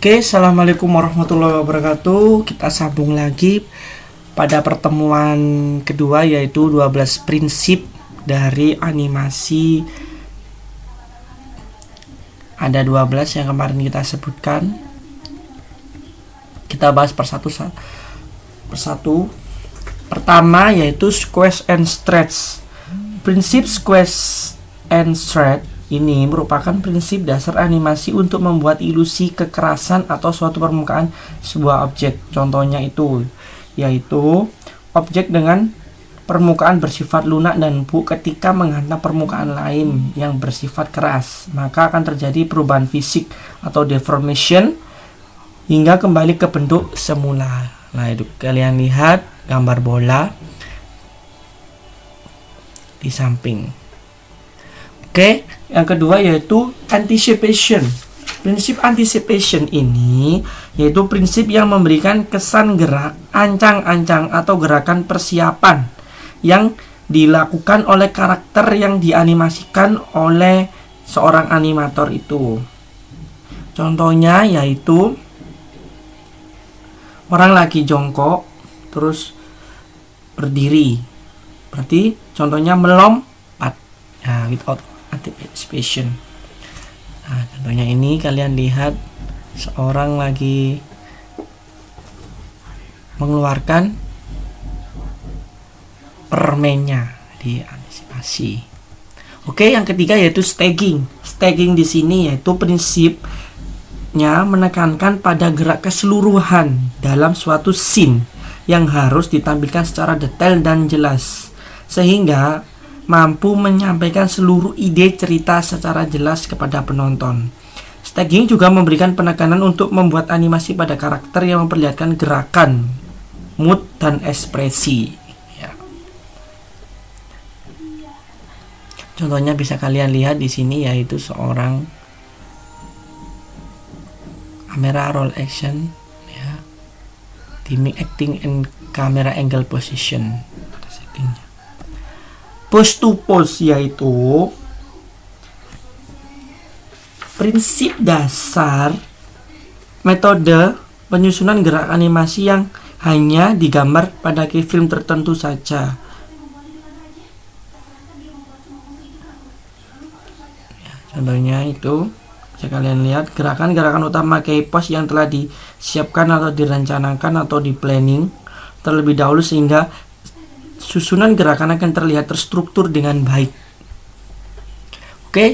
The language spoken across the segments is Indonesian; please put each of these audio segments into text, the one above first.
Oke, assalamualaikum warahmatullahi wabarakatuh. Kita sambung lagi pada pertemuan kedua, yaitu 12 prinsip dari animasi. Ada 12 yang kemarin kita sebutkan. Kita bahas persatu. Pertama yaitu squeeze and stretch. Prinsip squeeze and stretch ini merupakan prinsip dasar animasi untuk membuat ilusi kekerasan atau suatu permukaan sebuah objek. Contohnya itu yaitu objek dengan permukaan bersifat lunak dan empuk ketika menghantam permukaan lain yang bersifat keras, maka akan terjadi perubahan fisik atau deformation hingga kembali ke bentuk semula. Nah, itu kalian lihat gambar bola di samping. Oke, yang kedua yaitu anticipation. Prinsip anticipation ini yaitu prinsip yang memberikan kesan gerak, ancang-ancang atau gerakan persiapan yang dilakukan oleh karakter yang dianimasikan oleh seorang animator itu. Contohnya yaitu orang lagi jongkok terus berdiri. Berarti contohnya melompat. Ya, gitu. Anticipation. Nah, contohnya ini kalian lihat seorang lagi mengeluarkan permennya di antisipasi. Oke, yang ketiga yaitu staging. Staging di sini yaitu prinsipnya menekankan pada gerak keseluruhan dalam suatu scene yang harus ditampilkan secara detail dan jelas sehingga mampu menyampaikan seluruh ide cerita secara jelas kepada penonton. Staging juga memberikan penekanan untuk membuat animasi pada karakter yang memperlihatkan gerakan, mood, dan ekspresi. Ya. Contohnya bisa kalian lihat di sini yaitu seorang kamera roll action, ya, timing acting and camera angle position. Settingnya. Pose to pose yaitu prinsip dasar metode penyusunan gerak animasi yang hanya digambar pada keyframe tertentu saja. Ya, contohnya itu bisa kalian lihat gerakan-gerakan utama key pose yang telah disiapkan atau direncanakan atau di planning terlebih dahulu sehingga susunan gerakan akan terlihat terstruktur dengan baik. Oke,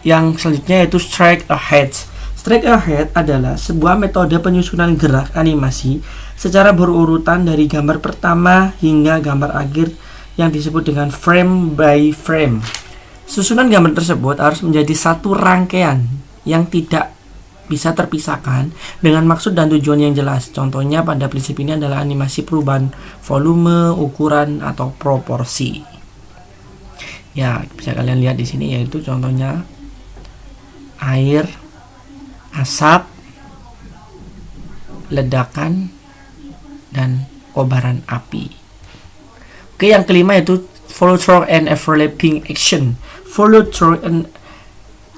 yang selanjutnya yaitu strike ahead. Strike ahead adalah sebuah metode penyusunan gerak animasi secara berurutan dari gambar pertama hingga gambar akhir yang disebut dengan frame by frame. Susunan gambar tersebut harus menjadi satu rangkaian yang tidak bisa terpisahkan dengan maksud dan tujuan yang jelas. Contohnya pada prinsip ini adalah animasi perubahan volume, ukuran, atau proporsi. Ya, bisa kalian lihat di sini yaitu contohnya air, asap, ledakan, dan kobaran api. Oke, yang kelima yaitu follow through and overlapping action. Follow through and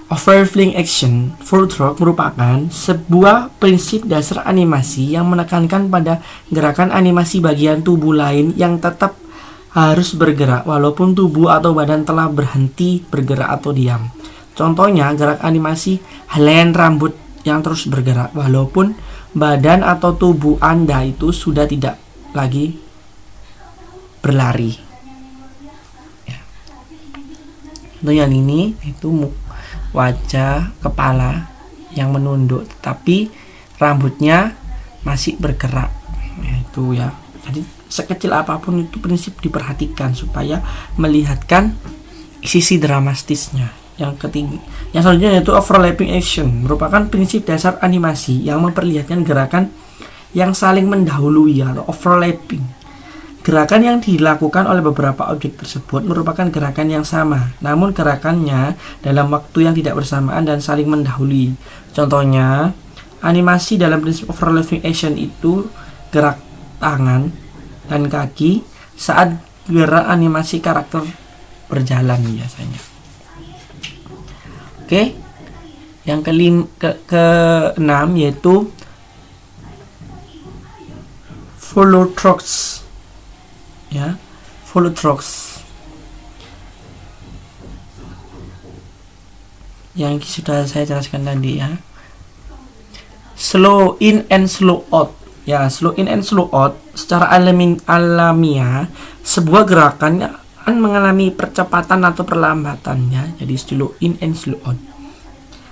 overlapping action, follow through merupakan sebuah prinsip dasar animasi yang menekankan pada gerakan animasi bagian tubuh lain yang tetap harus bergerak walaupun tubuh atau badan telah berhenti bergerak atau diam. Contohnya gerak animasi helaian rambut yang terus bergerak walaupun badan atau tubuh Anda itu sudah tidak lagi berlari. Ya. Contohnya ini itu wajah kepala yang menunduk tetapi rambutnya masih bergerak, itu ya. Jadi sekecil apapun itu prinsip diperhatikan supaya melihatkan sisi dramatisnya. Yang ketiga, yang selanjutnya yaitu overlapping action, merupakan prinsip dasar animasi yang memperlihatkan gerakan yang saling mendahului atau overlapping. Gerakan yang dilakukan oleh beberapa objek tersebut merupakan gerakan yang sama, namun gerakannya dalam waktu yang tidak bersamaan dan saling mendahului. Contohnya, animasi dalam prinsip overlapping action itu gerak tangan dan kaki saat gerak animasi karakter berjalan biasanya. Oke, Yang keenam yaitu follow throughs, ya, follow throughs yang sudah saya jelaskan tadi ya. Slow in and slow out, ya, slow in and slow out secara alamiah sebuah gerakan akan mengalami percepatan atau perlambatannya, jadi slow in and slow out.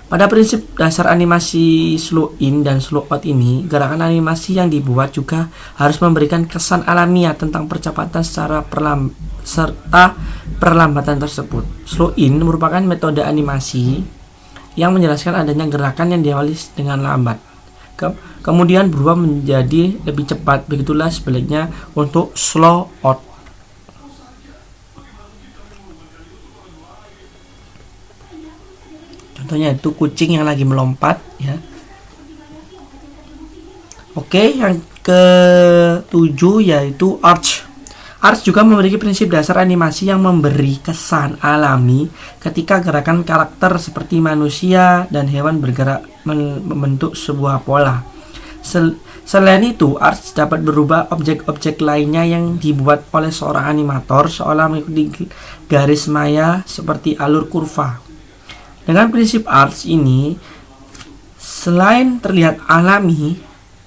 Pada prinsip dasar animasi slow in dan slow out ini, gerakan animasi yang dibuat juga harus memberikan kesan alamiah tentang percepatan serta perlambatan tersebut. Slow in merupakan metode animasi yang menjelaskan adanya gerakan yang diawali dengan lambat, kemudian berubah menjadi lebih cepat. Begitulah sebaliknya untuk slow out. Contohnya itu kucing yang lagi melompat, ya. Oke, yang ke-7 yaitu arch. Arch juga memiliki prinsip dasar animasi yang memberi kesan alami ketika gerakan karakter seperti manusia dan hewan bergerak membentuk sebuah pola. Selain itu, arch dapat berubah objek-objek lainnya yang dibuat oleh seorang animator seolah mengikuti garis maya seperti alur kurva. Dengan prinsip arch ini, selain terlihat alami,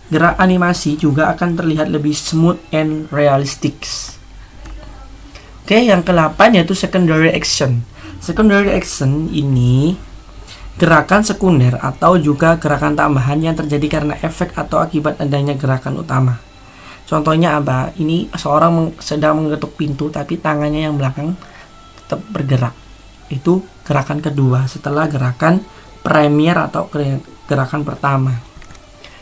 gerak animasi juga akan terlihat lebih smooth and realistic. Oke, yang ke-8 yaitu secondary action. Secondary action ini gerakan sekunder atau juga gerakan tambahan yang terjadi karena efek atau akibat adanya gerakan utama. Contohnya apa? Ini seorang sedang mengetuk pintu tapi tangannya yang belakang tetap bergerak. Itu gerakan kedua setelah gerakan premier atau gerakan pertama.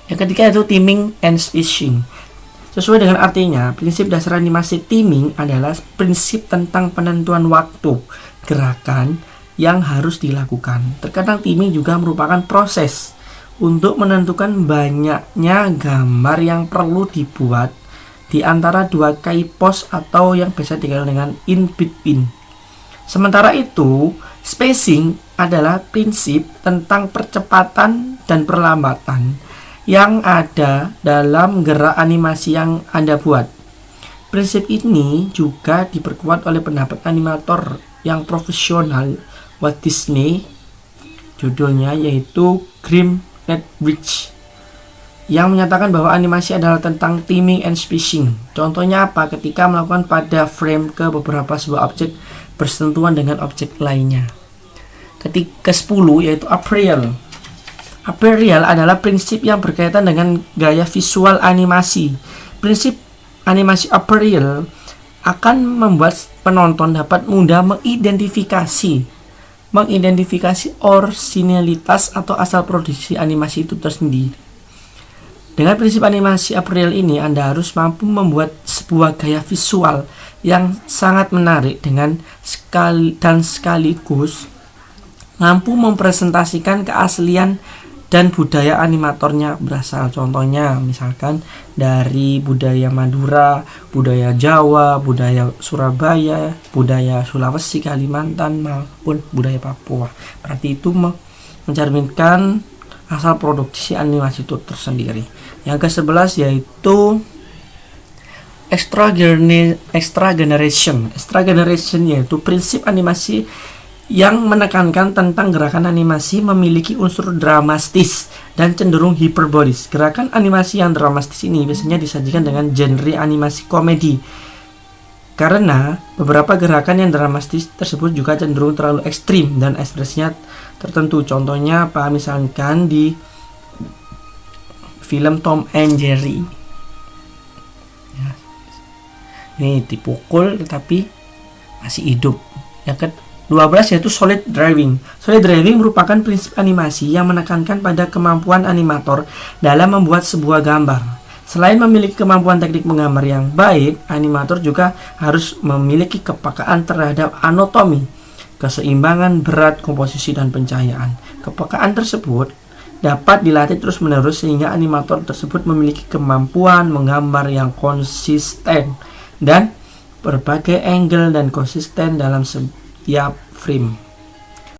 Yang ketiga itu timing and spacing. Sesuai dengan artinya, prinsip dasar animasi timing adalah prinsip tentang penentuan waktu gerakan yang harus dilakukan. Terkadang timing juga merupakan proses untuk menentukan banyaknya gambar yang perlu dibuat di antara dua keypose atau yang biasa dikenal dengan in between. Sementara itu, spacing adalah prinsip tentang percepatan dan perlambatan yang ada dalam gerak animasi yang Anda buat. Prinsip ini juga diperkuat oleh pendapat animator yang profesional Walt Disney, judulnya yaitu Grim Redbridge, yang menyatakan bahwa animasi adalah tentang timing and spacing. Contohnya apa? Ketika melakukan pada frame ke beberapa sebuah objek bersentuhan dengan objek lainnya. Ke-10 yaitu apparel. Apparel adalah prinsip yang berkaitan dengan gaya visual animasi. Prinsip animasi apparel akan membuat penonton dapat mudah mengidentifikasi originalitas atau asal produksi animasi itu tersendiri. Dengan prinsip animasi apparel ini, Anda harus mampu membuat sebuah gaya visual yang sangat menarik sekaligus mampu mempresentasikan keaslian dan budaya animatornya berasal. Contohnya misalkan dari budaya Madura, budaya Jawa, budaya Surabaya, budaya Sulawesi, Kalimantan maupun budaya Papua. Berarti itu mencerminkan asal produksi animasi itu tersendiri. Yang ke-11 yaitu extra generation. Extra generation yaitu prinsip animasi yang menekankan tentang gerakan animasi memiliki unsur dramatis dan cenderung hiperbolis. Gerakan animasi yang dramatis ini biasanya disajikan dengan genre animasi komedi, karena beberapa gerakan yang dramatis tersebut juga cenderung terlalu ekstrim dan ekspresinya tertentu. Contohnya apa? Misalkan di film Tom and Jerry, ya, ini dipukul tetapi masih hidup. Yang ke-12 yaitu solid driving. Solid driving merupakan prinsip animasi yang menekankan pada kemampuan animator dalam membuat sebuah gambar. Selain memiliki kemampuan teknik menggambar yang baik, animator juga harus memiliki kepekaan terhadap anatomi, keseimbangan berat, komposisi, dan pencahayaan. Kepekaan tersebut dapat dilatih terus-menerus sehingga animator tersebut memiliki kemampuan menggambar yang konsisten dan berbagai angle dan konsisten dalam setiap frame.